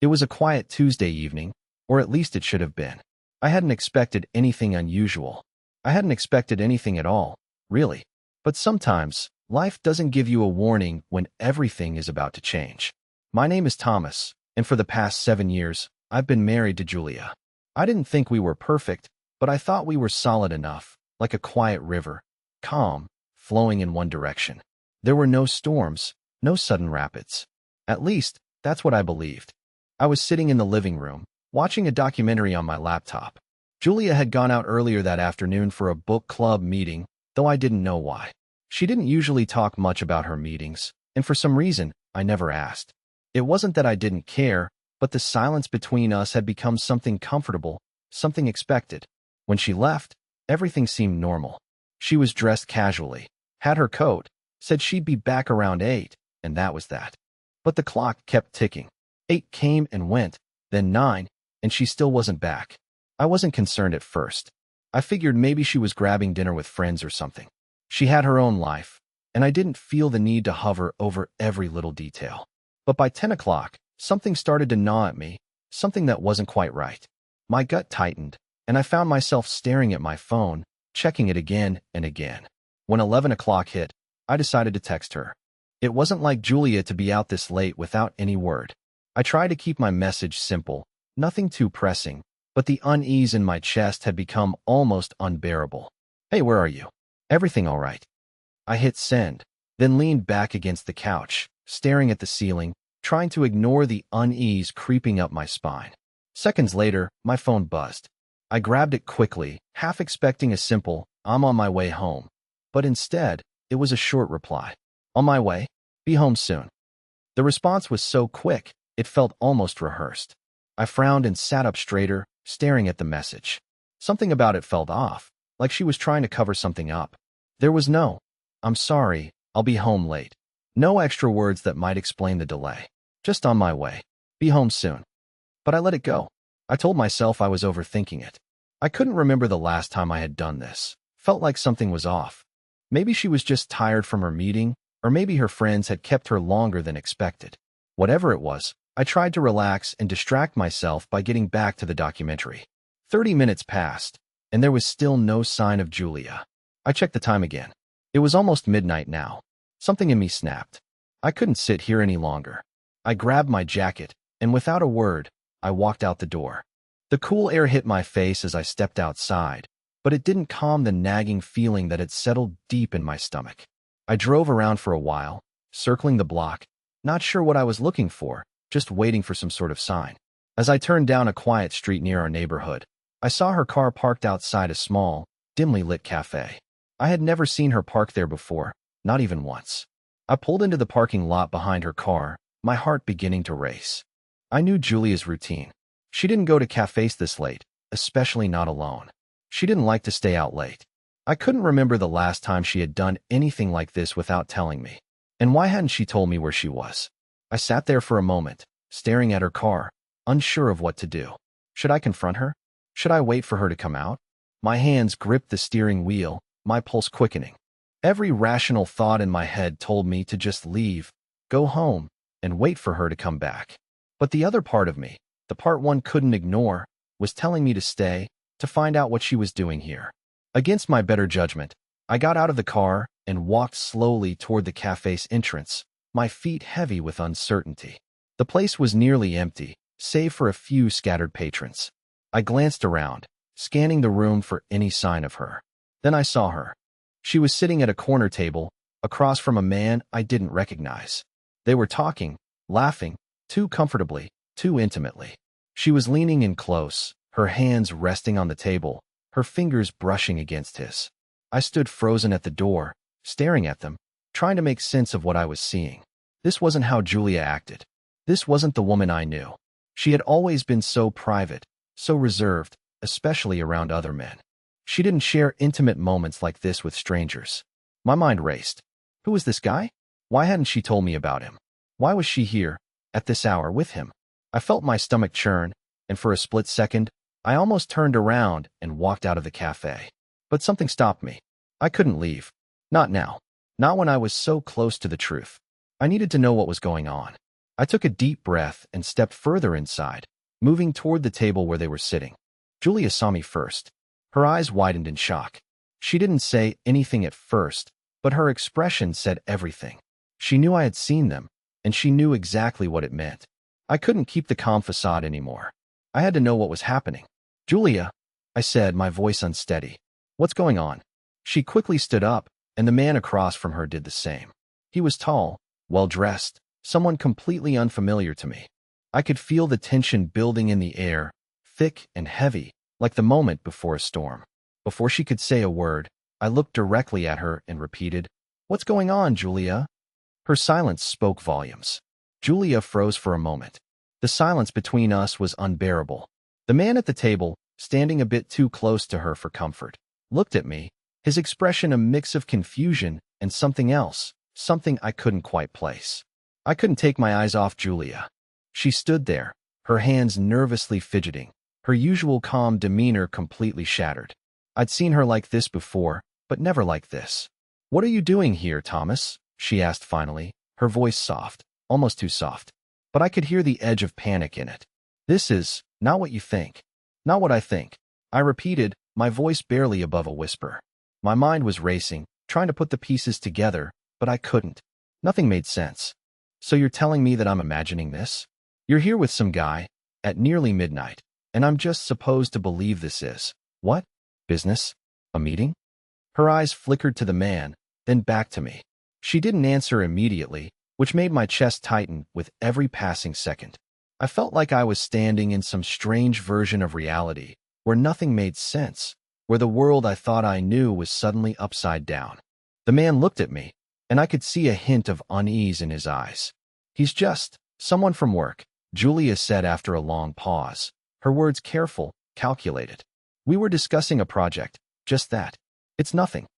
It was a quiet Tuesday evening, or at least it should have been. I hadn't expected anything unusual. I hadn't expected anything at all, really. But sometimes, life doesn't give you a warning when everything is about to change. My name is Thomas, and for the past 7 years, I've been married to Julia. I didn't think we were perfect, but I thought we were solid enough, like a quiet river, calm, flowing in one direction. There were no storms, no sudden rapids. At least, that's what I believed. I was sitting in the living room, watching a documentary on my laptop. Julia had gone out earlier that afternoon for a book club meeting, though I didn't know why. She didn't usually talk much about her meetings, and for some reason, I never asked. It wasn't that I didn't care, but the silence between us had become something comfortable, something expected. When she left, everything seemed normal. She was dressed casually, had her coat, said she'd be back around 8, and that was that. But the clock kept ticking. 8 came and went, then 9, and she still wasn't back. I wasn't concerned at first. I figured maybe she was grabbing dinner with friends or something. She had her own life, and I didn't feel the need to hover over every little detail. But by 10 o'clock, something started to gnaw at me, something that wasn't quite right. My gut tightened, and I found myself staring at my phone, checking it again and again. When 11 o'clock hit, I decided to text her. It wasn't like Julia to be out this late without any word. I tried to keep my message simple, nothing too pressing, but the unease in my chest had become almost unbearable. Hey, where are you? Everything all right? I hit send, then leaned back against the couch, staring at the ceiling, trying to ignore the unease creeping up my spine. Seconds later, my phone buzzed. I grabbed it quickly, half expecting a simple, "I'm on my way home." But instead, it was a short reply. "On my way. Be home soon." The response was so quick, it felt almost rehearsed. I frowned and sat up straighter, staring at the message. Something about it felt off, like she was trying to cover something up. There was no, "I'm sorry, I'll be home late." No extra words that might explain the delay. Just "on my way. Be home soon." But I let it go. I told myself I was overthinking it. I couldn't remember the last time I had done this. Felt like something was off. Maybe she was just tired from her meeting, or maybe her friends had kept her longer than expected. Whatever it was, I tried to relax and distract myself by getting back to the documentary. 30 minutes passed, and there was still no sign of Julia. I checked the time again. It was almost midnight now. Something in me snapped. I couldn't sit here any longer. I grabbed my jacket, and without a word, I walked out the door. The cool air hit my face as I stepped outside, but it didn't calm the nagging feeling that had settled deep in my stomach. I drove around for a while, circling the block, not sure what I was looking for, just waiting for some sort of sign. As I turned down a quiet street near our neighborhood, I saw her car parked outside a small, dimly lit cafe. I had never seen her park there before, not even once. I pulled into the parking lot behind her car, my heart beginning to race. I knew Julia's routine. She didn't go to cafes this late, especially not alone. She didn't like to stay out late. I couldn't remember the last time she had done anything like this without telling me. And why hadn't she told me where she was? I sat there for a moment, staring at her car, unsure of what to do. Should I confront her? Should I wait for her to come out? My hands gripped the steering wheel, my pulse quickening. Every rational thought in my head told me to just leave, go home, and wait for her to come back. But the other part of me, the part one couldn't ignore, was telling me to stay, to find out what she was doing here. Against my better judgment, I got out of the car and walked slowly toward the cafe's entrance, my feet heavy with uncertainty. The place was nearly empty, save for a few scattered patrons. I glanced around, scanning the room for any sign of her. Then I saw her. She was sitting at a corner table, across from a man I didn't recognize. They were talking, laughing, too comfortably, too intimately. She was leaning in close, her hands resting on the table, her fingers brushing against his. I stood frozen at the door, staring at them, trying to make sense of what I was seeing. This wasn't how Julia acted. This wasn't the woman I knew. She had always been so private, so reserved, especially around other men. She didn't share intimate moments like this with strangers. My mind raced. Who was this guy? Why hadn't she told me about him? Why was she here, at this hour, with him? I felt my stomach churn, and for a split second, I almost turned around and walked out of the cafe. But something stopped me. I couldn't leave. Not now. Not when I was so close to the truth. I needed to know what was going on. I took a deep breath and stepped further inside, moving toward the table where they were sitting. Julia saw me first. Her eyes widened in shock. She didn't say anything at first, but her expression said everything. She knew I had seen them, and she knew exactly what it meant. I couldn't keep the calm facade anymore. I had to know what was happening. Julia, I said, my voice unsteady. What's going on? She quickly stood up, and the man across from her did the same. He was tall, well-dressed, someone completely unfamiliar to me. I could feel the tension building in the air, thick and heavy, like the moment before a storm. Before she could say a word, I looked directly at her and repeated, "What's going on, Julia?" Her silence spoke volumes. Julia froze for a moment. The silence between us was unbearable. The man at the table, standing a bit too close to her for comfort, looked at me, his expression a mix of confusion and something else, something I couldn't quite place. I couldn't take my eyes off Julia. She stood there, her hands nervously fidgeting, her usual calm demeanor completely shattered. I'd seen her like this before, but never like this. "What are you doing here, Thomas?" she asked finally, her voice soft, almost too soft. But I could hear the edge of panic in it. "This is not what you think." "Not what I think," I repeated, my voice barely above a whisper. My mind was racing, trying to put the pieces together, but I couldn't. Nothing made sense. "So you're telling me that I'm imagining this? You're here with some guy, at nearly midnight, and I'm just supposed to believe this is, what? Business? A meeting?" Her eyes flickered to the man, then back to me. She didn't answer immediately, which made my chest tighten with every passing second. I felt like I was standing in some strange version of reality, where nothing made sense, where the world I thought I knew was suddenly upside down. The man looked at me, and I could see a hint of unease in his eyes. "He's just someone from work," Julia said after a long pause, her words careful, calculated. "We were discussing a project, just that. It's nothing."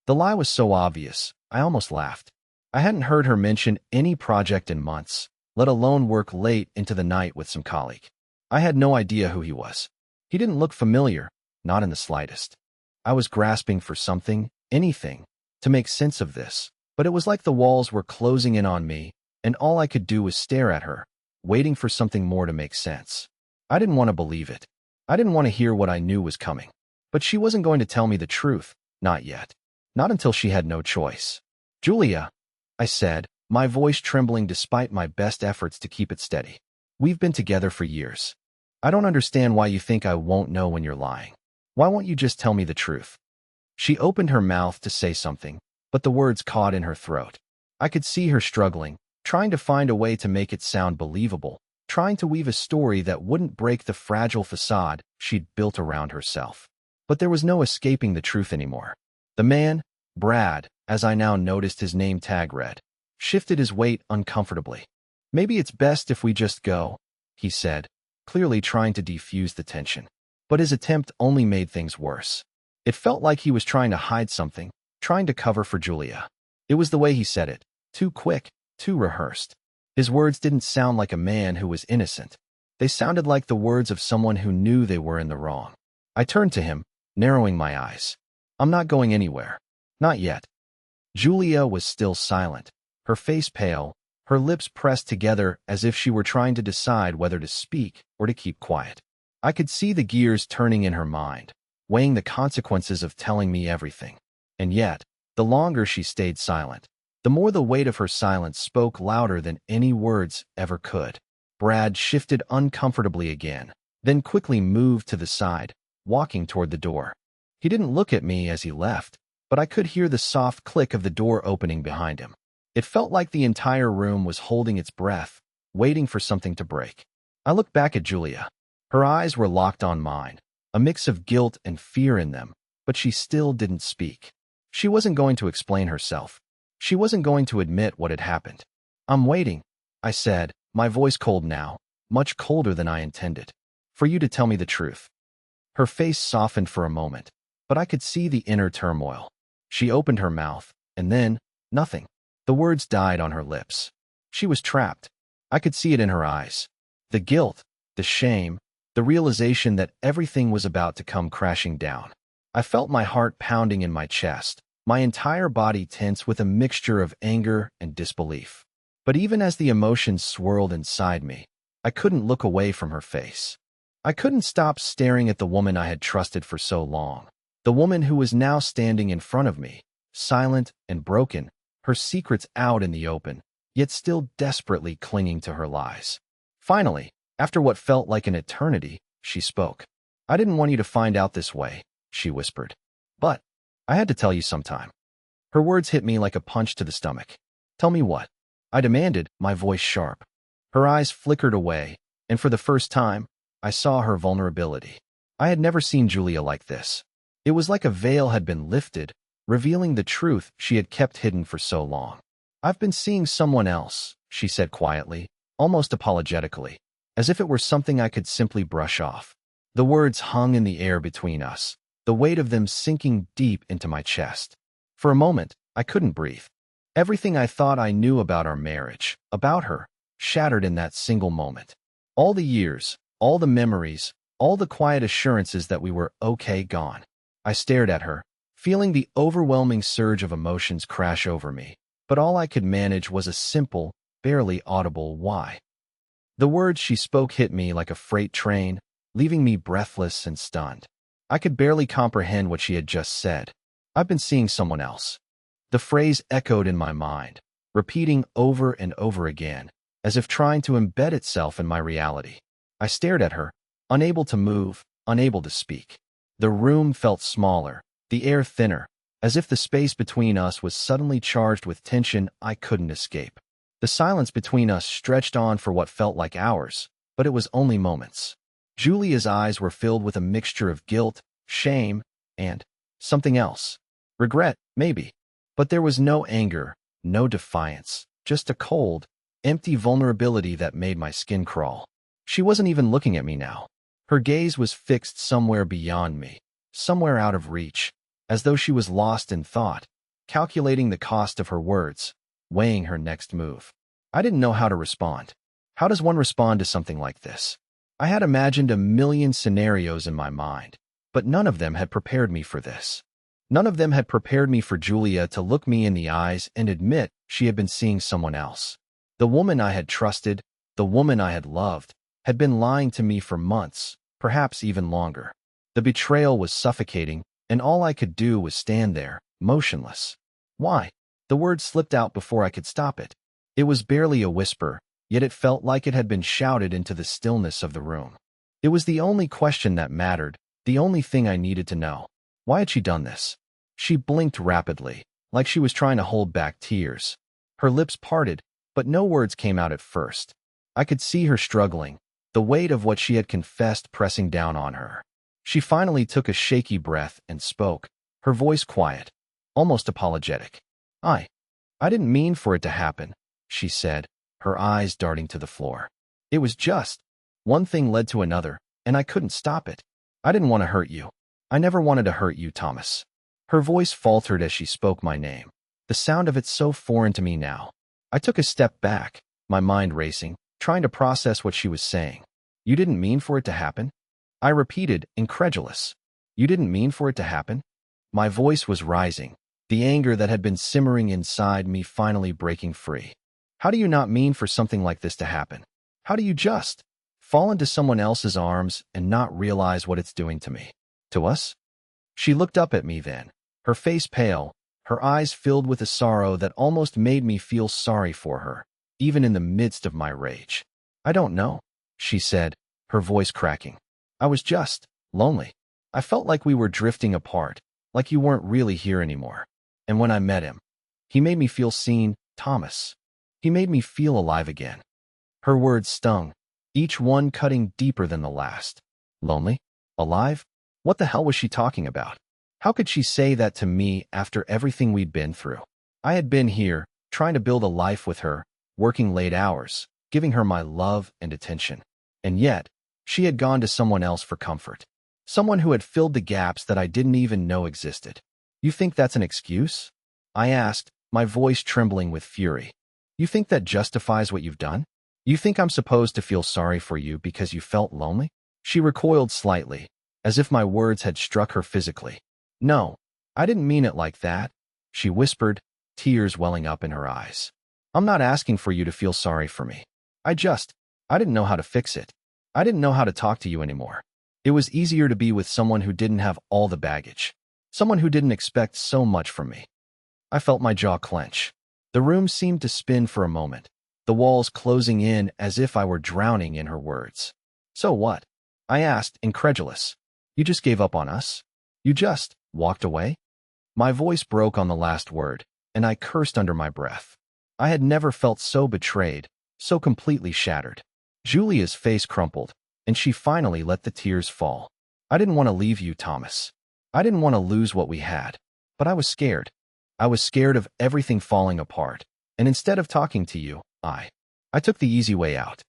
The lie was so obvious, I almost laughed. I hadn't heard her mention any project in months, let alone work late into the night with some colleague. I had no idea who he was. He didn't look familiar, not in the slightest. I was grasping for something, anything, to make sense of this, but it was like the walls were closing in on me, and all I could do was stare at her, waiting for something more to make sense. I didn't want to believe it. I didn't want to hear what I knew was coming. But she wasn't going to tell me the truth, not yet. Not until she had no choice. "Julia," I said, my voice trembling despite my best efforts to keep it steady. "We've been together for years. I don't understand why you think I won't know when you're lying. Why won't you just tell me the truth?" She opened her mouth to say something, but the words caught in her throat. I could see her struggling, trying to find a way to make it sound believable, trying to weave a story that wouldn't break the fragile facade she'd built around herself. But there was no escaping the truth anymore. The man, Brad, as I now noticed his name tag read, shifted his weight uncomfortably. "Maybe it's best if we just go," he said, clearly trying to defuse the tension. But his attempt only made things worse. It felt like he was trying to hide something, trying to cover for Julia. It was the way he said it, too quick, too rehearsed. His words didn't sound like a man who was innocent. They sounded like the words of someone who knew they were in the wrong. I turned to him, narrowing my eyes. "I'm not going anywhere. Not yet." Julia was still silent, her face pale, her lips pressed together as if she were trying to decide whether to speak or to keep quiet. I could see the gears turning in her mind, weighing the consequences of telling me everything. And yet, the longer she stayed silent, the more the weight of her silence spoke louder than any words ever could. Brad shifted uncomfortably again, then quickly moved to the side, walking toward the door. He didn't look at me as he left, but I could hear the soft click of the door opening behind him. It felt like the entire room was holding its breath, waiting for something to break. I looked back at Julia. Her eyes were locked on mine, a mix of guilt and fear in them, but she still didn't speak. She wasn't going to explain herself. She wasn't going to admit what had happened. "I'm waiting," I said, my voice cold now, much colder than I intended, "for you to tell me the truth." Her face softened for a moment, but I could see the inner turmoil. She opened her mouth, and then, nothing. The words died on her lips. She was trapped. I could see it in her eyes. The guilt, the shame, the realization that everything was about to come crashing down. I felt my heart pounding in my chest, my entire body tense with a mixture of anger and disbelief. But even as the emotions swirled inside me, I couldn't look away from her face. I couldn't stop staring at the woman I had trusted for so long. The woman who was now standing in front of me, silent and broken, her secrets out in the open, yet still desperately clinging to her lies. Finally, after what felt like an eternity, she spoke. "I didn't want you to find out this way," she whispered. "But I had to tell you sometime." Her words hit me like a punch to the stomach. "Tell me what?" I demanded, my voice sharp. Her eyes flickered away, and for the first time, I saw her vulnerability. I had never seen Julia like this. It was like a veil had been lifted, revealing the truth she had kept hidden for so long. "I've been seeing someone else," she said quietly, almost apologetically, as if it were something I could simply brush off. The words hung in the air between us, the weight of them sinking deep into my chest. For a moment, I couldn't breathe. Everything I thought I knew about our marriage, about her, shattered in that single moment. All the years, all the memories, all the quiet assurances that we were okay gone. I stared at her, feeling the overwhelming surge of emotions crash over me, but all I could manage was a simple, barely audible "why?" The words she spoke hit me like a freight train, leaving me breathless and stunned. I could barely comprehend what she had just said. "I've been seeing someone else." The phrase echoed in my mind, repeating over and over again, as if trying to embed itself in my reality. I stared at her, unable to move, unable to speak. The room felt smaller, the air thinner, as if the space between us was suddenly charged with tension I couldn't escape. The silence between us stretched on for what felt like hours, but it was only moments. Julia's eyes were filled with a mixture of guilt, shame, and something else. Regret, maybe. But there was no anger, no defiance, just a cold, empty vulnerability that made my skin crawl. She wasn't even looking at me now. Her gaze was fixed somewhere beyond me, somewhere out of reach, as though she was lost in thought, calculating the cost of her words, weighing her next move. I didn't know how to respond. How does one respond to something like this? I had imagined a million scenarios in my mind, but none of them had prepared me for this. None of them had prepared me for Julia to look me in the eyes and admit she had been seeing someone else. The woman I had trusted, the woman I had loved, had been lying to me for months, perhaps even longer. The betrayal was suffocating, and all I could do was stand there, motionless. "Why?" The word slipped out before I could stop it. It was barely a whisper, yet it felt like it had been shouted into the stillness of the room. It was the only question that mattered, the only thing I needed to know. Why had she done this? She blinked rapidly, like she was trying to hold back tears. Her lips parted, but no words came out at first. I could see her struggling, the weight of what she had confessed pressing down on her. She finally took a shaky breath and spoke, her voice quiet, almost apologetic. I didn't mean for it to happen," she said, her eyes darting to the floor. "It was just, one thing led to another, and I couldn't stop it. I didn't want to hurt you. I never wanted to hurt you, Thomas." Her voice faltered as she spoke my name, the sound of it so foreign to me now. I took a step back, my mind racing, trying to process what she was saying. "You didn't mean for it to happen?" I repeated, incredulous. "You didn't mean for it to happen?" My voice was rising, the anger that had been simmering inside me finally breaking free. "How do you not mean for something like this to happen? How do you just fall into someone else's arms and not realize what it's doing to me? To us?" She looked up at me then, her face pale, her eyes filled with a sorrow that almost made me feel sorry for her, even in the midst of my rage. "I don't know," she said, her voice cracking. "I was just lonely. I felt like we were drifting apart, like you weren't really here anymore. And when I met him, he made me feel seen, Thomas. He made me feel alive again." Her words stung, each one cutting deeper than the last. Lonely? Alive? What the hell was she talking about? How could she say that to me after everything we'd been through? I had been here, trying to build a life with her, working late hours, giving her my love and attention. And yet, she had gone to someone else for comfort. Someone who had filled the gaps that I didn't even know existed. "You think that's an excuse?" I asked, my voice trembling with fury. "You think that justifies what you've done? You think I'm supposed to feel sorry for you because you felt lonely?" She recoiled slightly, as if my words had struck her physically. "No, I didn't mean it like that," she whispered, tears welling up in her eyes. I'm not asking for you to feel sorry for me. I didn't know how to fix it. I didn't know how to talk to you anymore. It was easier to be with someone who didn't have all the baggage. Someone who didn't expect so much from me. I felt my jaw clench. The room seemed to spin for a moment, the walls closing in as if I were drowning in her words. So what? I asked, incredulous. You just gave up on us? You just walked away? My voice broke on the last word, and I cursed under my breath. I had never felt so betrayed, so completely shattered. Julia's face crumpled, and she finally let the tears fall. I didn't want to leave you, Thomas. I didn't want to lose what we had, but I was scared. I was scared of everything falling apart, and instead of talking to you, I took the easy way out.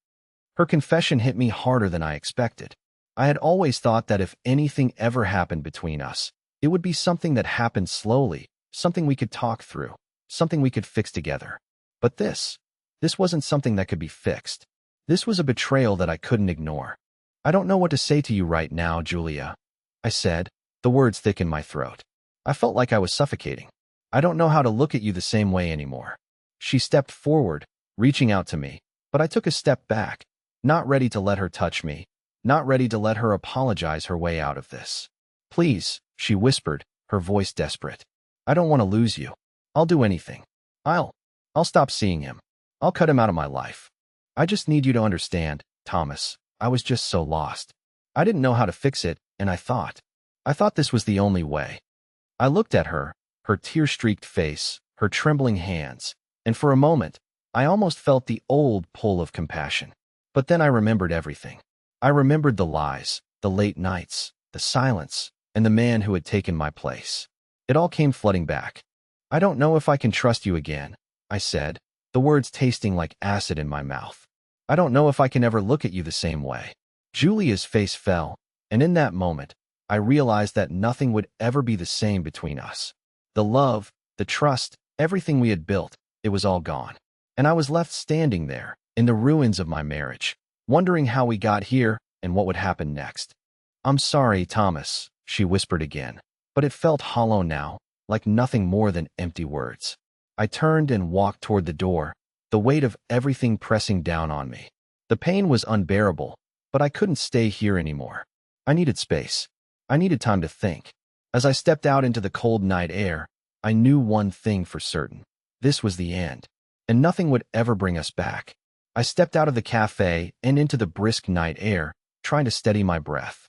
Her confession hit me harder than I expected. I had always thought that if anything ever happened between us, it would be something that happened slowly, something we could talk through, something we could fix together. But this wasn't something that could be fixed. This was a betrayal that I couldn't ignore. I don't know what to say to you right now, Julia, I said, the words thick in my throat. I felt like I was suffocating. I don't know how to look at you the same way anymore. She stepped forward, reaching out to me, but I took a step back, not ready to let her touch me, not ready to let her apologize her way out of this. Please, she whispered, her voice desperate. I don't want to lose you. I'll do anything. I'll stop seeing him. I'll cut him out of my life. I just need you to understand, Thomas. I was just so lost. I didn't know how to fix it, and I thought this was the only way. I looked at her, her tear-streaked face, her trembling hands, and for a moment, I almost felt the old pull of compassion. But then I remembered everything. I remembered the lies, the late nights, the silence, and the man who had taken my place. It all came flooding back. I don't know if I can trust you again, I said, the words tasting like acid in my mouth. I don't know if I can ever look at you the same way. Julia's face fell, and in that moment, I realized that nothing would ever be the same between us. The love, the trust, everything we had built, it was all gone. And I was left standing there, in the ruins of my marriage, wondering how we got here and what would happen next. I'm sorry, Thomas, she whispered again, but it felt hollow now, like nothing more than empty words. I turned and walked toward the door, the weight of everything pressing down on me. The pain was unbearable, but I couldn't stay here anymore. I needed space. I needed time to think. As I stepped out into the cold night air, I knew one thing for certain. This was the end, and nothing would ever bring us back. I stepped out of the cafe and into the brisk night air, trying to steady my breath.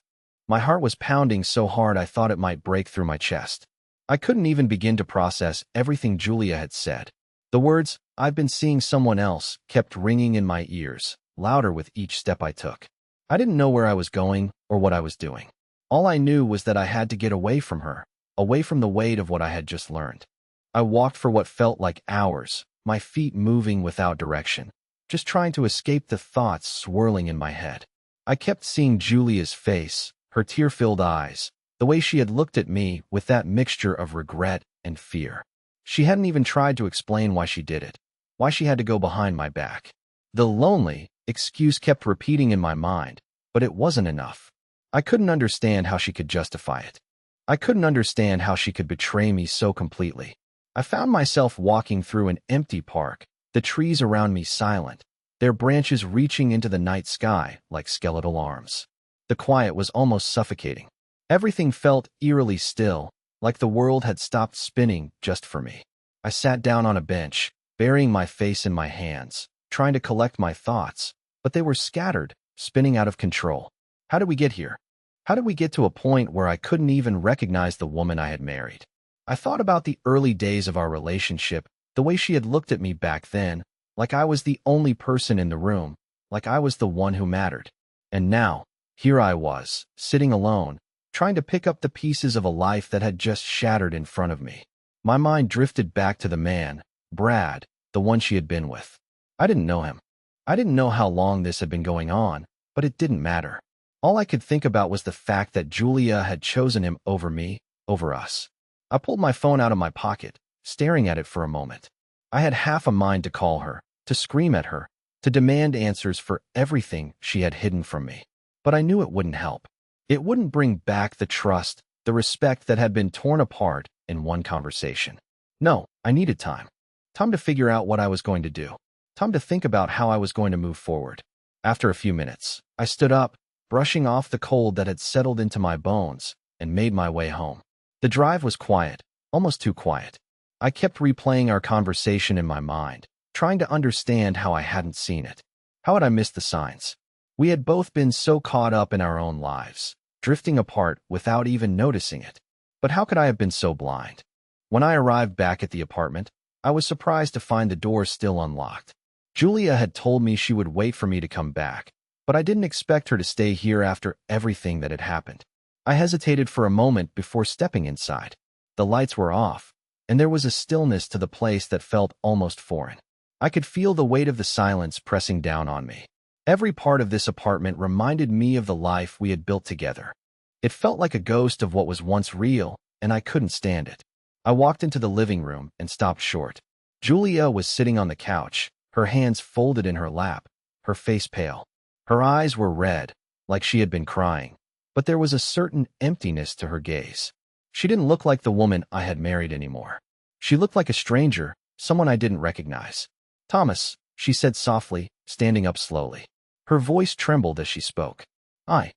My heart was pounding so hard I thought it might break through my chest. I couldn't even begin to process everything Julia had said. The words, "I've been seeing someone else," kept ringing in my ears, louder with each step I took. I didn't know where I was going or what I was doing. All I knew was that I had to get away from her, away from the weight of what I had just learned. I walked for what felt like hours, my feet moving without direction, just trying to escape the thoughts swirling in my head. I kept seeing Julia's face, her tear-filled eyes, the way she had looked at me with that mixture of regret and fear. She hadn't even tried to explain why she did it, why she had to go behind my back. The lonely excuse kept repeating in my mind, but it wasn't enough. I couldn't understand how she could justify it. I couldn't understand how she could betray me so completely. I found myself walking through an empty park, the trees around me silent, their branches reaching into the night sky like skeletal arms. The quiet was almost suffocating. Everything felt eerily still, like the world had stopped spinning just for me. I sat down on a bench, burying my face in my hands, trying to collect my thoughts, but they were scattered, spinning out of control. How did we get here? How did we get to a point where I couldn't even recognize the woman I had married? I thought about the early days of our relationship, the way she had looked at me back then, like I was the only person in the room, like I was the one who mattered. And now, here I was, sitting alone, trying to pick up the pieces of a life that had just shattered in front of me. My mind drifted back to the man, Brad, the one she had been with. I didn't know him. I didn't know how long this had been going on, but it didn't matter. All I could think about was the fact that Julia had chosen him over me, over us. I pulled my phone out of my pocket, staring at it for a moment. I had half a mind to call her, to scream at her, to demand answers for everything she had hidden from me. But I knew it wouldn't help. It wouldn't bring back the trust, the respect that had been torn apart in one conversation. No, I needed time. Time to figure out what I was going to do. Time to think about how I was going to move forward. After a few minutes, I stood up, brushing off the cold that had settled into my bones, and made my way home. The drive was quiet, almost too quiet. I kept replaying our conversation in my mind, trying to understand how I hadn't seen it. How had I missed the signs? We had both been so caught up in our own lives, drifting apart without even noticing it. But how could I have been so blind? When I arrived back at the apartment, I was surprised to find the door still unlocked. Julia had told me she would wait for me to come back, but I didn't expect her to stay here after everything that had happened. I hesitated for a moment before stepping inside. The lights were off, and there was a stillness to the place that felt almost foreign. I could feel the weight of the silence pressing down on me. Every part of this apartment reminded me of the life we had built together. It felt like a ghost of what was once real, and I couldn't stand it. I walked into the living room and stopped short. Julia was sitting on the couch, her hands folded in her lap, her face pale. Her eyes were red, like she had been crying, but there was a certain emptiness to her gaze. She didn't look like the woman I had married anymore. She looked like a stranger, someone I didn't recognize. "Thomas," she said softly, standing up slowly. Her voice trembled as she spoke. I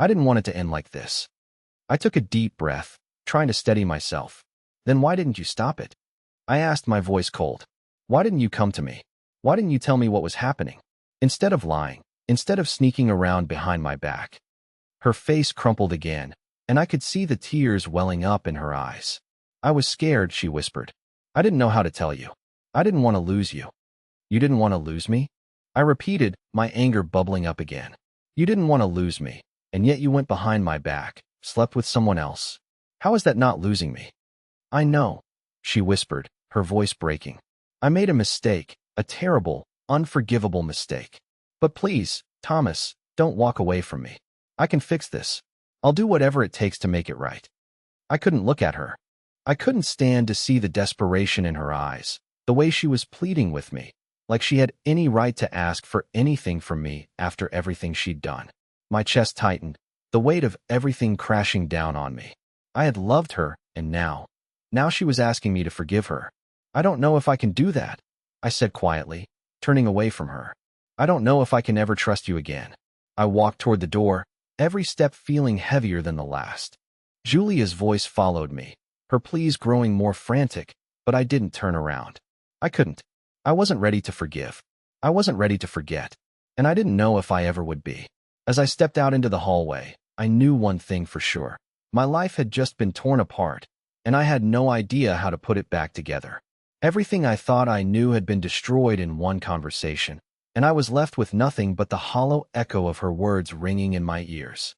didn't want it to end like this." I took a deep breath, trying to steady myself. "Then why didn't you stop it?" I asked, my voice cold. "Why didn't you come to me? Why didn't you tell me what was happening? Instead of lying, instead of sneaking around behind my back." Her face crumpled again, and I could see the tears welling up in her eyes. "I was scared," she whispered. "I didn't know how to tell you. I didn't want to lose you." "You didn't want to lose me?" I repeated, my anger bubbling up again. "You didn't want to lose me, and yet you went behind my back, slept with someone else. How is that not losing me?" "I know," she whispered, her voice breaking. "I made a mistake, a terrible, unforgivable mistake. But please, Thomas, don't walk away from me. I can fix this. I'll do whatever it takes to make it right." I couldn't look at her. I couldn't stand to see the desperation in her eyes, the way she was pleading with me, like she had any right to ask for anything from me after everything she'd done. My chest tightened, the weight of everything crashing down on me. I had loved her, and now she was asking me to forgive her. "I don't know if I can do that," I said quietly, turning away from her. "I don't know if I can ever trust you again." I walked toward the door, every step feeling heavier than the last. Julia's voice followed me, her pleas growing more frantic, but I didn't turn around. I couldn't. I wasn't ready to forgive. I wasn't ready to forget, and I didn't know if I ever would be. As I stepped out into the hallway, I knew one thing for sure. My life had just been torn apart, and I had no idea how to put it back together. Everything I thought I knew had been destroyed in one conversation, and I was left with nothing but the hollow echo of her words ringing in my ears.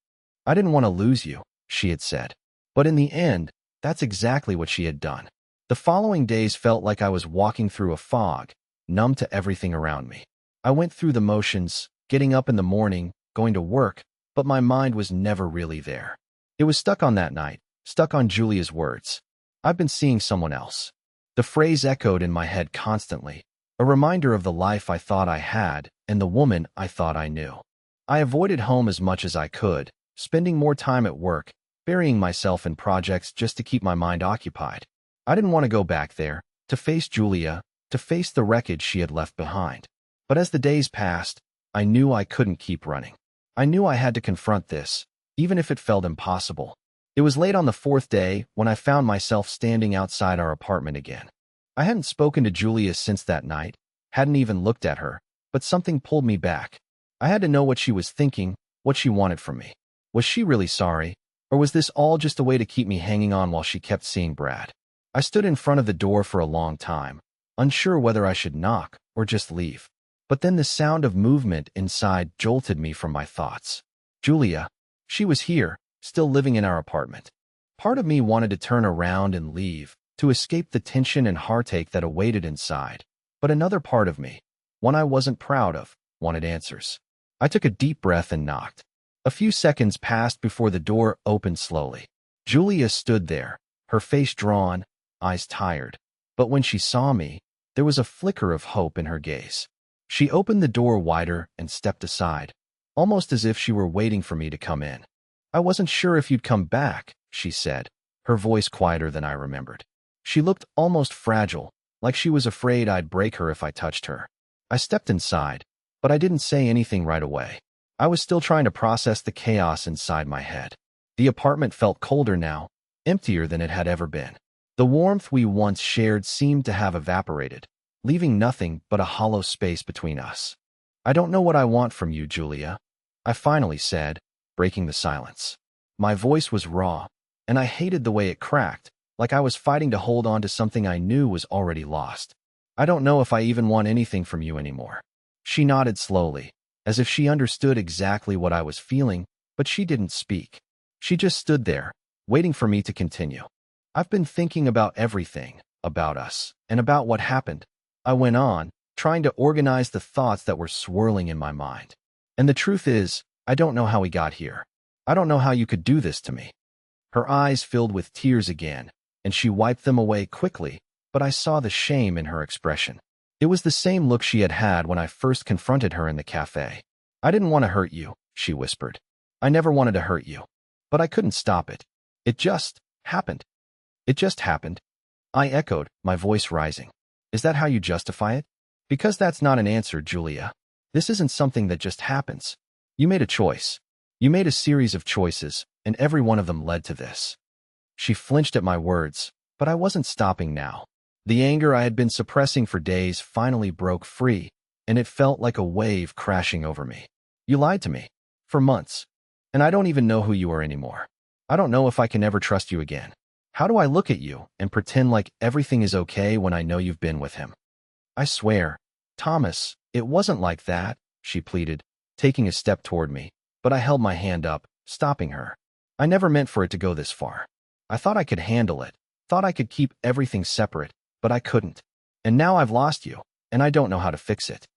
"I didn't want to lose you," she had said. But in the end, that's exactly what she had done. The following days felt like I was walking through a fog, numb to everything around me. I went through the motions, getting up in the morning, going to work, but my mind was never really there. It was stuck on that night, stuck on Julia's words. "I've been seeing someone else." The phrase echoed in my head constantly, a reminder of the life I thought I had and the woman I thought I knew. I avoided home as much as I could, spending more time at work, burying myself in projects just to keep my mind occupied. I didn't want to go back there, to face Julia, to face the wreckage she had left behind. But as the days passed, I knew I couldn't keep running. I knew I had to confront this, even if it felt impossible. It was late on the fourth day when I found myself standing outside our apartment again. I hadn't spoken to Julia since that night, hadn't even looked at her, but something pulled me back. I had to know what she was thinking, what she wanted from me. Was she really sorry, or was this all just a way to keep me hanging on while she kept seeing Brad? I stood in front of the door for a long time, unsure whether I should knock or just leave. But then the sound of movement inside jolted me from my thoughts. Julia, she was here, still living in our apartment. Part of me wanted to turn around and leave, to escape the tension and heartache that awaited inside. But another part of me, one I wasn't proud of, wanted answers. I took a deep breath and knocked. A few seconds passed before the door opened slowly. Julia stood there, her face drawn, eyes tired. But when she saw me, there was a flicker of hope in her gaze. She opened the door wider and stepped aside, almost as if she were waiting for me to come in. "I wasn't sure if you'd come back," she said, her voice quieter than I remembered. She looked almost fragile, like she was afraid I'd break her if I touched her. I stepped inside, but I didn't say anything right away. I was still trying to process the chaos inside my head. The apartment felt colder now, emptier than it had ever been. The warmth we once shared seemed to have evaporated, leaving nothing but a hollow space between us. "I don't know what I want from you, Julia," I finally said, breaking the silence. My voice was raw, and I hated the way it cracked, like I was fighting to hold on to something I knew was already lost. "I don't know if I even want anything from you anymore." She nodded slowly, as if she understood exactly what I was feeling, but she didn't speak. She just stood there, waiting for me to continue. "I've been thinking about everything, about us, and about what happened," I went on, trying to organize the thoughts that were swirling in my mind. "And the truth is, I don't know how we got here. I don't know how you could do this to me." Her eyes filled with tears again, and she wiped them away quickly, but I saw the shame in her expression. It was the same look she had had when I first confronted her in the cafe. "I didn't want to hurt you," she whispered. "I never wanted to hurt you. But I couldn't stop it. It just happened." "It just happened," I echoed, my voice rising. "Is that how you justify it? Because that's not an answer, Julia. This isn't something that just happens. You made a choice. You made a series of choices, and every one of them led to this." She flinched at my words, but I wasn't stopping now. The anger I had been suppressing for days finally broke free, and it felt like a wave crashing over me. "You lied to me. For months. And I don't even know who you are anymore. I don't know if I can ever trust you again. How do I look at you and pretend like everything is okay when I know you've been with him?" "I swear, Thomas, it wasn't like that," she pleaded, taking a step toward me, but I held my hand up, stopping her. "I never meant for it to go this far. I thought I could handle it, thought I could keep everything separate, but I couldn't. And now I've lost you, and I don't know how to fix it."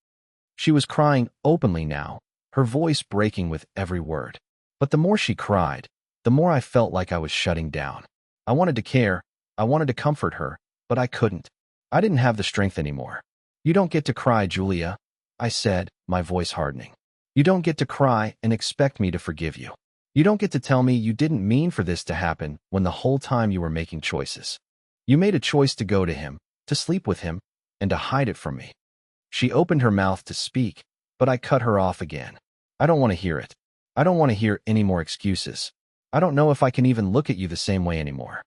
She was crying openly now, her voice breaking with every word. But the more she cried, the more I felt like I was shutting down. I wanted to care, I wanted to comfort her, but I couldn't. I didn't have the strength anymore. "You don't get to cry, Julia," I said, my voice hardening. "You don't get to cry and expect me to forgive you. You don't get to tell me you didn't mean for this to happen when the whole time you were making choices. You made a choice to go to him, to sleep with him, and to hide it from me." She opened her mouth to speak, but I cut her off again. "I don't want to hear it. I don't want to hear any more excuses. I don't know if I can even look at you the same way anymore."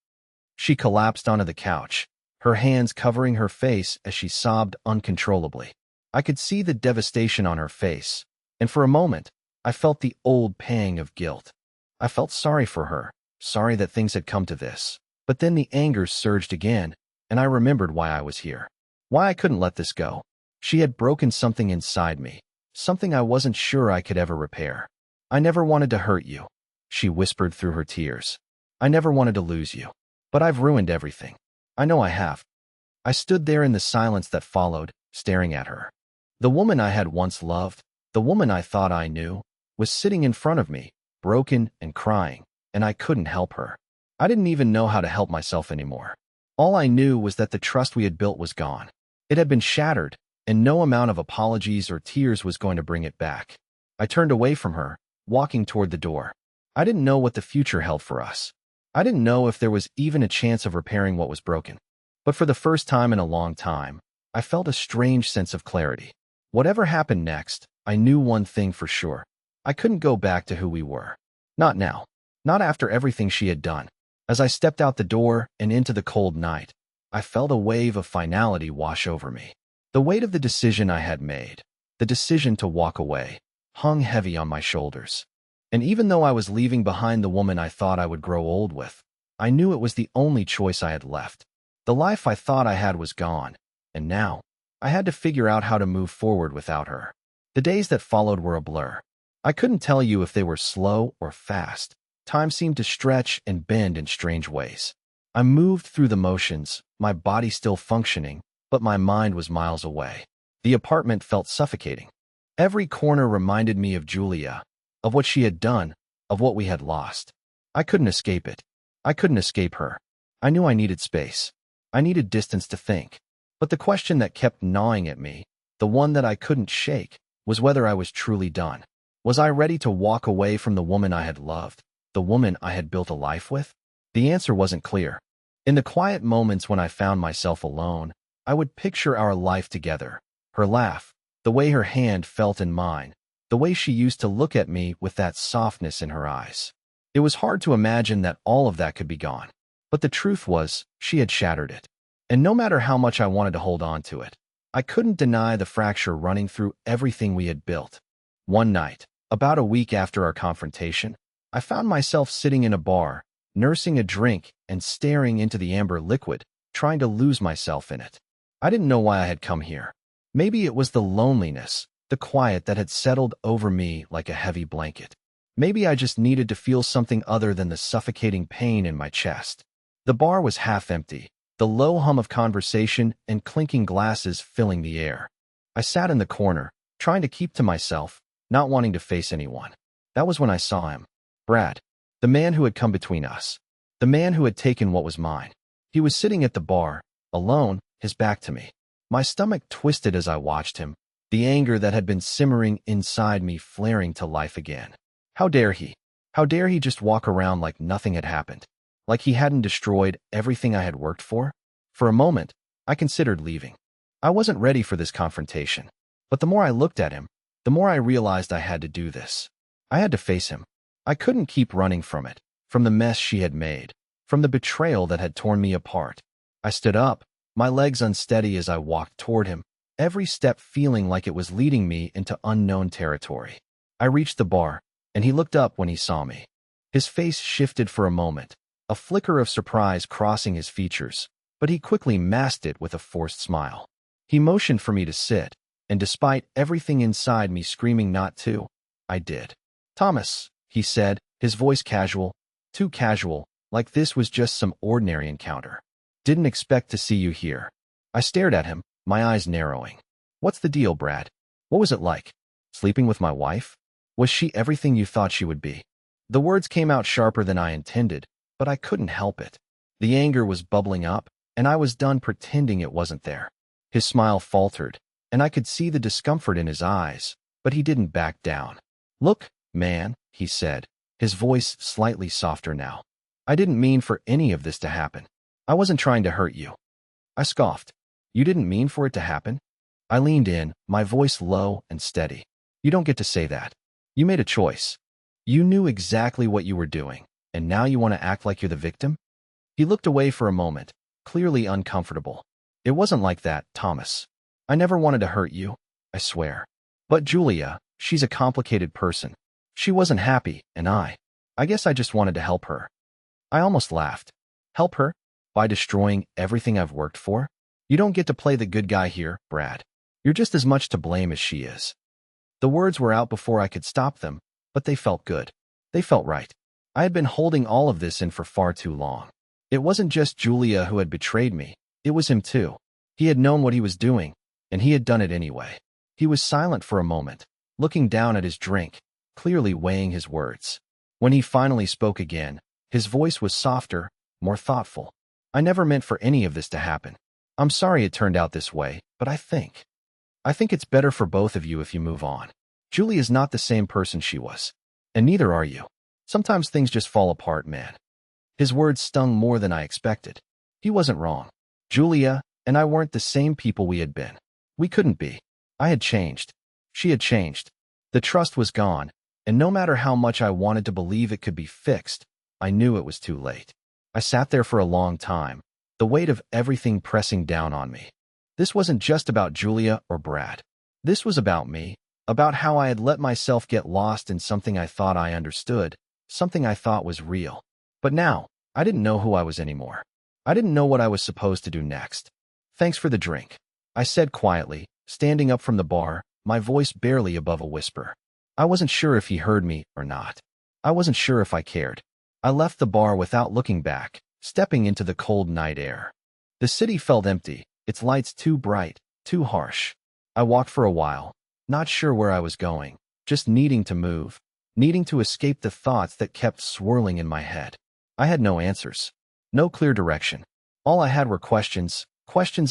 She collapsed onto the couch, her hands covering her face as she sobbed uncontrollably. I could see the devastation on her face, and for a moment, I felt the old pang of guilt. I felt sorry for her, sorry that things had come to this. But then the anger surged again, and I remembered why I was here. Why I couldn't let this go. She had broken something inside me, something I wasn't sure I could ever repair. "I never wanted to hurt you," she whispered through her tears. "I never wanted to lose you. But I've ruined everything. I know I have." I stood there in the silence that followed, staring at her. The woman I had once loved, the woman I thought I knew, was sitting in front of me, broken and crying, and I couldn't help her. I didn't even know how to help myself anymore. All I knew was that the trust we had built was gone. It had been shattered, and no amount of apologies or tears was going to bring it back. I turned away from her, walking toward the door. I didn't know what the future held for us. I didn't know if there was even a chance of repairing what was broken. But for the first time in a long time, I felt a strange sense of clarity. Whatever happened next, I knew one thing for sure. I couldn't go back to who we were. Not now. Not after everything she had done. As I stepped out the door and into the cold night, I felt a wave of finality wash over me. The weight of the decision I had made, the decision to walk away, hung heavy on my shoulders. And even though I was leaving behind the woman I thought I would grow old with, I knew it was the only choice I had left. The life I thought I had was gone, and now I had to figure out how to move forward without her. The days that followed were a blur. I couldn't tell you if they were slow or fast. Time seemed to stretch and bend in strange ways. I moved through the motions, my body still functioning, but my mind was miles away. The apartment felt suffocating. Every corner reminded me of Julia, of what she had done, of what we had lost. I couldn't escape it. I couldn't escape her. I knew I needed space. I needed distance to think. But the question that kept gnawing at me, the one that I couldn't shake, was whether I was truly done. Was I ready to walk away from the woman I had loved, the woman I had built a life with? The answer wasn't clear. In the quiet moments when I found myself alone, I would picture our life together. Her laugh, the way her hand felt in mine, the way she used to look at me with that softness in her eyes. It was hard to imagine that all of that could be gone. But the truth was, she had shattered it. And no matter how much I wanted to hold on to it, I couldn't deny the fracture running through everything we had built. One night, about a week after our confrontation, I found myself sitting in a bar, nursing a drink and staring into the amber liquid, trying to lose myself in it. I didn't know why I had come here. Maybe it was the loneliness, the quiet that had settled over me like a heavy blanket. Maybe I just needed to feel something other than the suffocating pain in my chest. The bar was half empty, the low hum of conversation and clinking glasses filling the air. I sat in the corner, trying to keep to myself, not wanting to face anyone. That was when I saw him. Brad. The man who had come between us. The man who had taken what was mine. He was sitting at the bar, alone, his back to me. My stomach twisted as I watched him, the anger that had been simmering inside me flaring to life again. How dare he? How dare he just walk around like nothing had happened? Like he hadn't destroyed everything I had worked for? For a moment, I considered leaving. I wasn't ready for this confrontation. But the more I looked at him, the more I realized I had to do this. I had to face him. I couldn't keep running from it, from the mess she had made, from the betrayal that had torn me apart. I stood up, my legs unsteady as I walked toward him, every step feeling like it was leading me into unknown territory. I reached the bar, and he looked up when he saw me. His face shifted for a moment, a flicker of surprise crossing his features, but he quickly masked it with a forced smile. He motioned for me to sit, and despite everything inside me screaming not to, I did. "Thomas," he said, his voice casual, too casual, like this was just some ordinary encounter. "Didn't expect to see you here." I stared at him, my eyes narrowing. "What's the deal, Brad? What was it like? Sleeping with my wife? Was she everything you thought she would be?" The words came out sharper than I intended, but I couldn't help it. The anger was bubbling up, and I was done pretending it wasn't there. His smile faltered, and I could see the discomfort in his eyes, but he didn't back down. "Look, man," he said, his voice slightly softer now. "I didn't mean for any of this to happen. I wasn't trying to hurt you." I scoffed. "You didn't mean for it to happen?" I leaned in, my voice low and steady. "You don't get to say that. You made a choice. You knew exactly what you were doing, and now you want to act like you're the victim?" He looked away for a moment, clearly uncomfortable. "It wasn't like that, Thomas. I never wanted to hurt you, I swear. But Julia, she's a complicated person. She wasn't happy, and I guess I just wanted to help her." I almost laughed. "Help her? By destroying everything I've worked for? You don't get to play the good guy here, Brad. You're just as much to blame as she is." The words were out before I could stop them, but they felt good. They felt right. I had been holding all of this in for far too long. It wasn't just Julia who had betrayed me. It was him too. He had known what he was doing, and he had done it anyway. He was silent for a moment, looking down at his drink, clearly weighing his words. When he finally spoke again, his voice was softer, more thoughtful. "I never meant for any of this to happen. I'm sorry it turned out this way, but I think it's better for both of you if you move on. Julie is not the same person she was, and neither are you. Sometimes things just fall apart, man." His words stung more than I expected. He wasn't wrong. Julia and I weren't the same people we had been. We couldn't be. I had changed. She had changed. The trust was gone, and no matter how much I wanted to believe it could be fixed, I knew it was too late. I sat there for a long time, the weight of everything pressing down on me. This wasn't just about Julia or Brad. This was about me, about how I had let myself get lost in something I thought I understood, something I thought was real. But now, I didn't know who I was anymore. I didn't know what I was supposed to do next. "Thanks for the drink," I said quietly, standing up from the bar, my voice barely above a whisper. I wasn't sure if he heard me or not. I wasn't sure if I cared. I left the bar without looking back, stepping into the cold night air. The city felt empty, its lights too bright, too harsh. I walked for a while, not sure where I was going, just needing to move, needing to escape the thoughts that kept swirling in my head. I had no answers, no clear direction. All I had were questions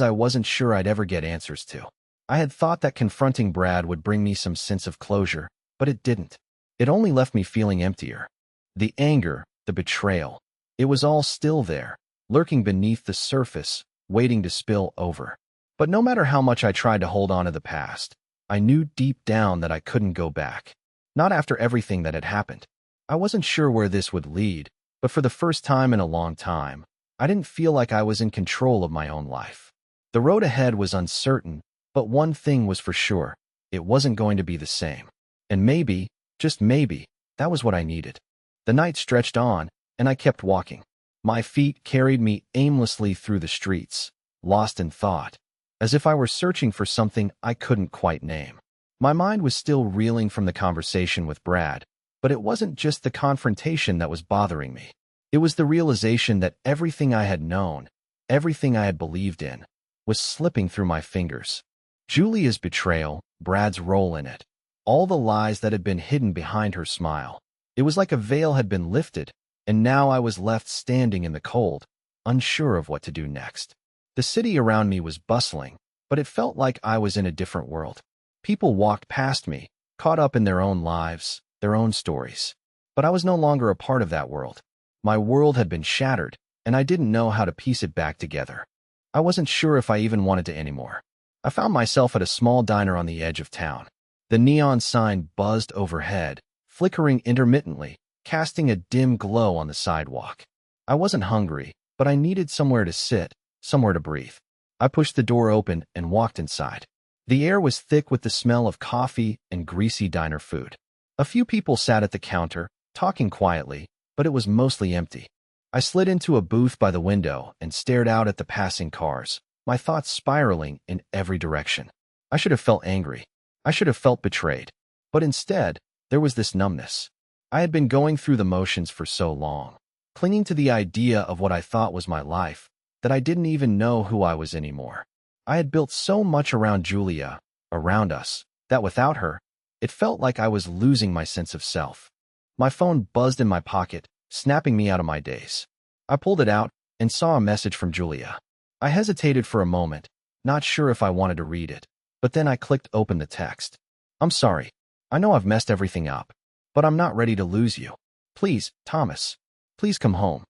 I wasn't sure I'd ever get answers to. I had thought that confronting Brad would bring me some sense of closure, but it didn't. It only left me feeling emptier. The anger, the betrayal, it was all still there, lurking beneath the surface, waiting to spill over. But no matter how much I tried to hold on to the past, I knew deep down that I couldn't go back. Not after everything that had happened. I wasn't sure where this would lead, but for the first time in a long time, I didn't feel like I was in control of my own life. The road ahead was uncertain, but one thing was for sure. It wasn't going to be the same. And maybe, just maybe, that was what I needed. The night stretched on, and I kept walking. My feet carried me aimlessly through the streets, lost in thought, as if I were searching for something I couldn't quite name. My mind was still reeling from the conversation with Brad, but it wasn't just the confrontation that was bothering me. It was the realization that everything I had known, everything I had believed in, was slipping through my fingers. Julia's betrayal, Brad's role in it, all the lies that had been hidden behind her smile. It was like a veil had been lifted, and now I was left standing in the cold, unsure of what to do next. The city around me was bustling, but it felt like I was in a different world. People walked past me, caught up in their own lives, their own stories. But I was no longer a part of that world. My world had been shattered, and I didn't know how to piece it back together. I wasn't sure if I even wanted to anymore. I found myself at a small diner on the edge of town. The neon sign buzzed overhead, flickering intermittently, casting a dim glow on the sidewalk. I wasn't hungry, but I needed somewhere to sit, somewhere to breathe. I pushed the door open and walked inside. The air was thick with the smell of coffee and greasy diner food. A few people sat at the counter, talking quietly, but it was mostly empty. I slid into a booth by the window and stared out at the passing cars, my thoughts spiraling in every direction. I should have felt angry. I should have felt betrayed. But instead, there was this numbness. I had been going through the motions for so long, clinging to the idea of what I thought was my life, that I didn't even know who I was anymore. I had built so much around Julia, around us, that without her, it felt like I was losing my sense of self. My phone buzzed in my pocket, snapping me out of my daze. I pulled it out and saw a message from Julia. I hesitated for a moment, not sure if I wanted to read it, but then I clicked open the text. "I'm sorry. I know I've messed everything up, but I'm not ready to lose you. Please, Thomas, please come home."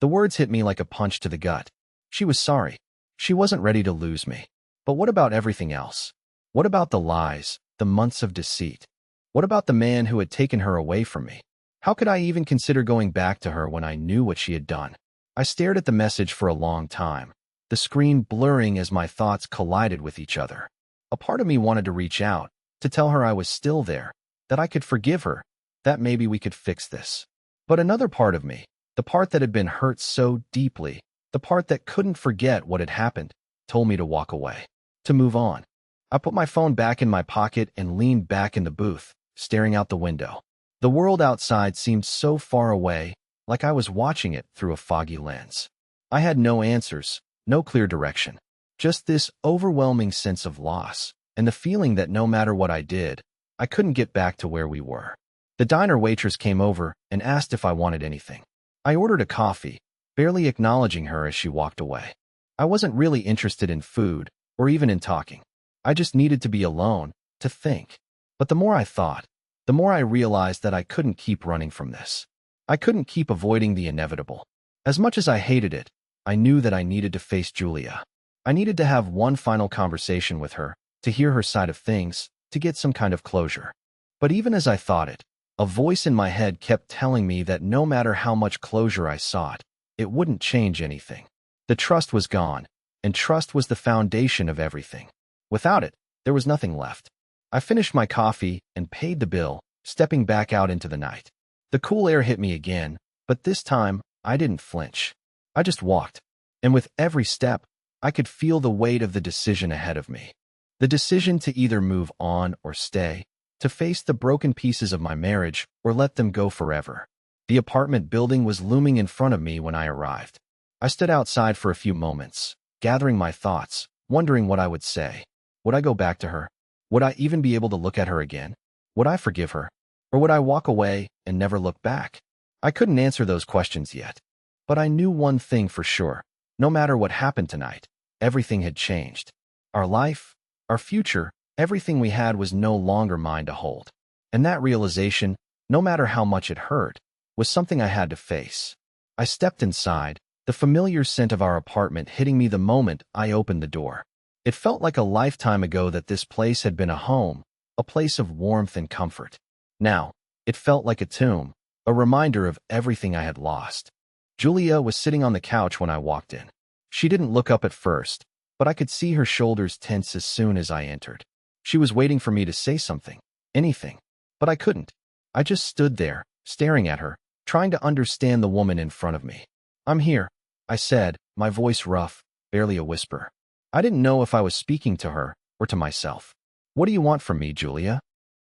The words hit me like a punch to the gut. She was sorry. She wasn't ready to lose me. But what about everything else? What about the lies, the months of deceit? What about the man who had taken her away from me? How could I even consider going back to her when I knew what she had done? I stared at the message for a long time, the screen blurring as my thoughts collided with each other. A part of me wanted to reach out, to tell her I was still there, that I could forgive her, that maybe we could fix this. But another part of me, the part that had been hurt so deeply, the part that couldn't forget what had happened, told me to walk away, to move on. I put my phone back in my pocket and leaned back in the booth, staring out the window. The world outside seemed so far away, like I was watching it through a foggy lens. I had no answers, no clear direction, just this overwhelming sense of loss, and the feeling that no matter what I did, I couldn't get back to where we were. The diner waitress came over and asked if I wanted anything. I ordered a coffee, barely acknowledging her as she walked away. I wasn't really interested in food, or even in talking. I just needed to be alone, to think. But the more I thought, the more I realized that I couldn't keep running from this. I couldn't keep avoiding the inevitable. As much as I hated it, I knew that I needed to face Julia. I needed to have one final conversation with her, to hear her side of things, to get some kind of closure. But even as I thought it, a voice in my head kept telling me that no matter how much closure I sought, it wouldn't change anything. The trust was gone, and trust was the foundation of everything. Without it, there was nothing left. I finished my coffee and paid the bill, stepping back out into the night. The cool air hit me again, but this time, I didn't flinch. I just walked, and with every step, I could feel the weight of the decision ahead of me. The decision to either move on or stay, to face the broken pieces of my marriage or let them go forever. The apartment building was looming in front of me when I arrived. I stood outside for a few moments, gathering my thoughts, wondering what I would say. Would I go back to her? Would I even be able to look at her again? Would I forgive her? Or would I walk away and never look back? I couldn't answer those questions yet. But I knew one thing for sure. No matter what happened tonight, everything had changed. Our life, our future, everything we had was no longer mine to hold. And that realization, no matter how much it hurt, was something I had to face. I stepped inside, the familiar scent of our apartment hitting me the moment I opened the door. It felt like a lifetime ago that this place had been a home, a place of warmth and comfort. Now, it felt like a tomb, a reminder of everything I had lost. Julia was sitting on the couch when I walked in. She didn't look up at first, but I could see her shoulders tense as soon as I entered. She was waiting for me to say something, anything, but I couldn't. I just stood there, staring at her, trying to understand the woman in front of me. "I'm here," I said, my voice rough, barely a whisper. I didn't know if I was speaking to her or to myself. "What do you want from me, Julia?"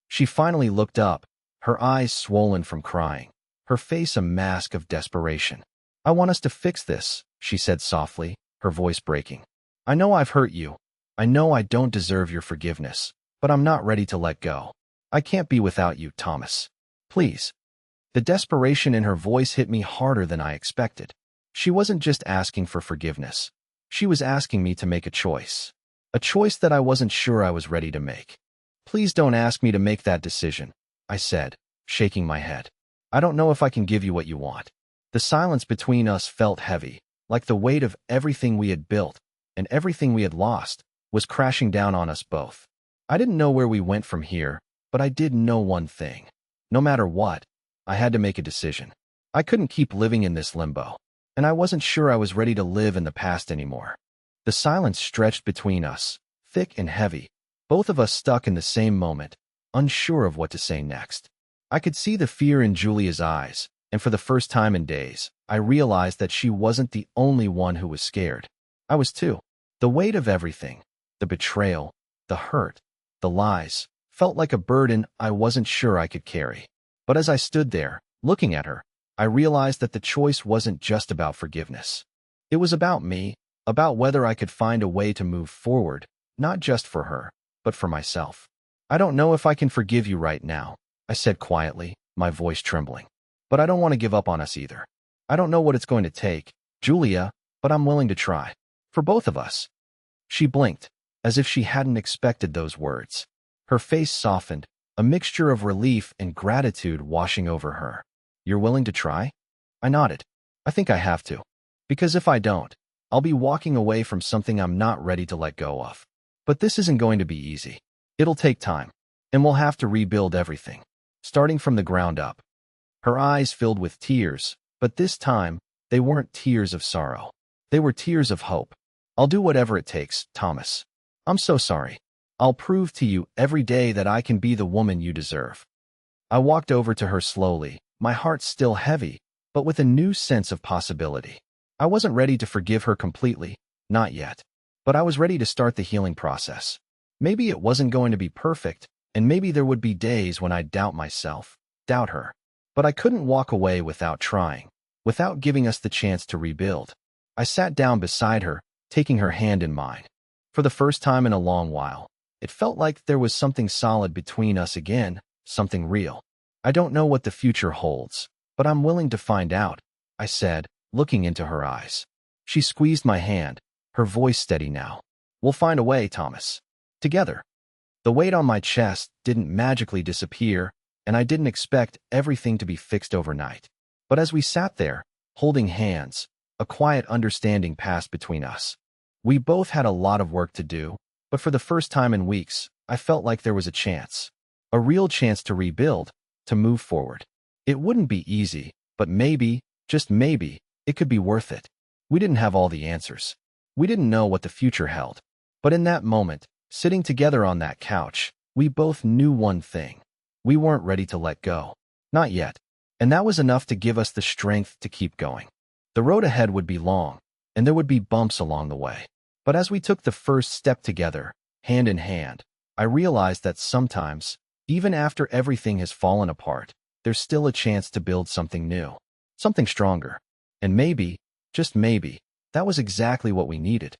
She finally looked up, her eyes swollen from crying, her face a mask of desperation. "I want us to fix this," she said softly, her voice breaking. "I know I've hurt you. I know I don't deserve your forgiveness, but I'm not ready to let go. I can't be without you, Thomas. Please." The desperation in her voice hit me harder than I expected. She wasn't just asking for forgiveness. She was asking me to make a choice that I wasn't sure I was ready to make. "Please don't ask me to make that decision," I said, shaking my head. "I don't know if I can give you what you want." The silence between us felt heavy, like the weight of everything we had built and everything we had lost was crashing down on us both. I didn't know where we went from here, but I did know one thing. No matter what, I had to make a decision. I couldn't keep living in this limbo, and I wasn't sure I was ready to live in the past anymore. The silence stretched between us, thick and heavy, both of us stuck in the same moment, unsure of what to say next. I could see the fear in Julia's eyes, and for the first time in days, I realized that she wasn't the only one who was scared. I was too. The weight of everything, the betrayal, the hurt, the lies, felt like a burden I wasn't sure I could carry. But as I stood there, looking at her, I realized that the choice wasn't just about forgiveness. It was about me, about whether I could find a way to move forward, not just for her, but for myself. "I don't know if I can forgive you right now," I said quietly, my voice trembling. "But I don't want to give up on us either. I don't know what it's going to take, Julia, but I'm willing to try. For both of us." She blinked, as if she hadn't expected those words. Her face softened, a mixture of relief and gratitude washing over her. "You're willing to try?" I nodded. "I think I have to. Because if I don't, I'll be walking away from something I'm not ready to let go of. But this isn't going to be easy. It'll take time, and we'll have to rebuild everything, starting from the ground up." Her eyes filled with tears, but this time, they weren't tears of sorrow. They were tears of hope. "I'll do whatever it takes, Thomas. I'm so sorry. I'll prove to you every day that I can be the woman you deserve." I walked over to her slowly, my heart still heavy, but with a new sense of possibility. I wasn't ready to forgive her completely, not yet. But I was ready to start the healing process. Maybe it wasn't going to be perfect, and maybe there would be days when I'd doubt myself, doubt her. But I couldn't walk away without trying, without giving us the chance to rebuild. I sat down beside her, taking her hand in mine. For the first time in a long while, it felt like there was something solid between us again, something real. "I don't know what the future holds, but I'm willing to find out," I said, looking into her eyes. She squeezed my hand, her voice steady now. "We'll find a way, Thomas. Together." The weight on my chest didn't magically disappear, and I didn't expect everything to be fixed overnight. But as we sat there, holding hands, a quiet understanding passed between us. We both had a lot of work to do, but for the first time in weeks, I felt like there was a chance. A real chance to rebuild, to move forward. It wouldn't be easy, but maybe, just maybe, it could be worth it. We didn't have all the answers. We didn't know what the future held. But in that moment, sitting together on that couch, we both knew one thing. We weren't ready to let go. Not yet. And that was enough to give us the strength to keep going. The road ahead would be long, and there would be bumps along the way. But as we took the first step together, hand in hand, I realized that sometimes, even after everything has fallen apart, there's still a chance to build something new, something stronger. And maybe, just maybe, that was exactly what we needed.